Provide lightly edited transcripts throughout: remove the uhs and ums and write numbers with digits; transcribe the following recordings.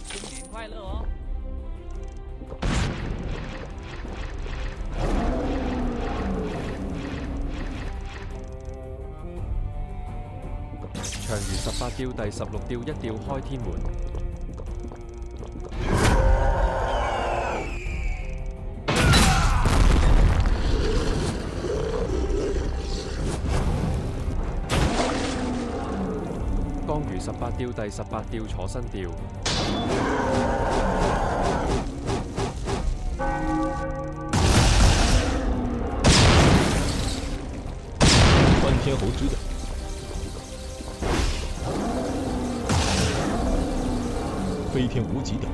新年快乐哦！長如18調第16調一調開天門。江如18調第18調坐新調。翻天猴知的。飞天无极的。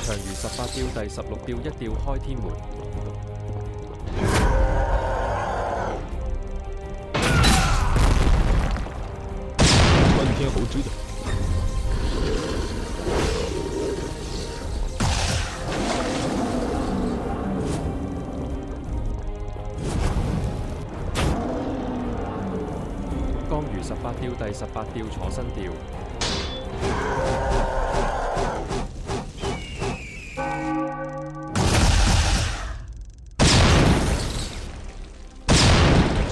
長如18調第16調一調開天門。翻天猴知的。江如18調第18調坐新調。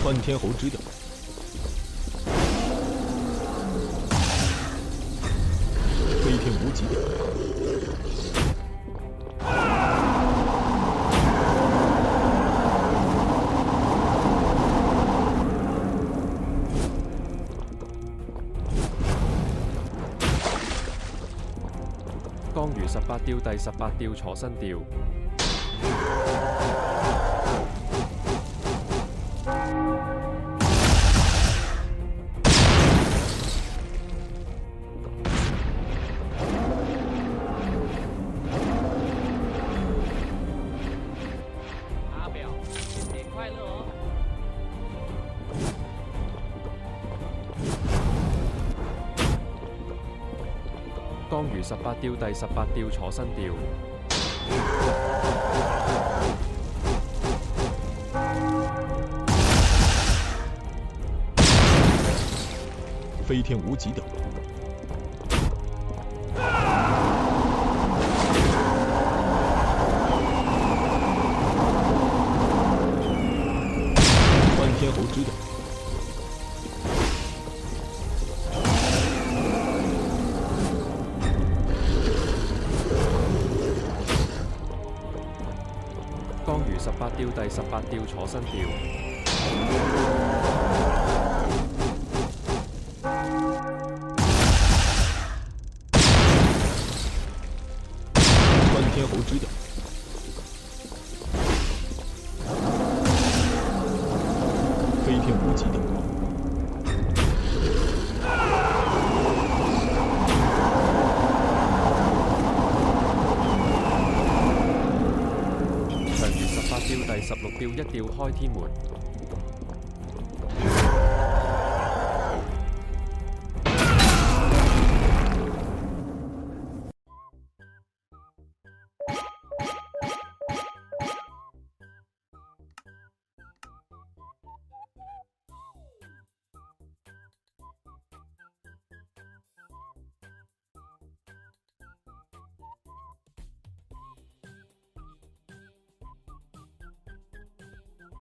翻天猴知的。飞天无极的。江如18調第18調坐新調。阿表，新年快乐哦！江如18調第18調坐新調。飞天无极的。翻天猴知的。江如18調第18調坐新調。翻天猴知的。飞天无极的。長如18調第16調一調開天門。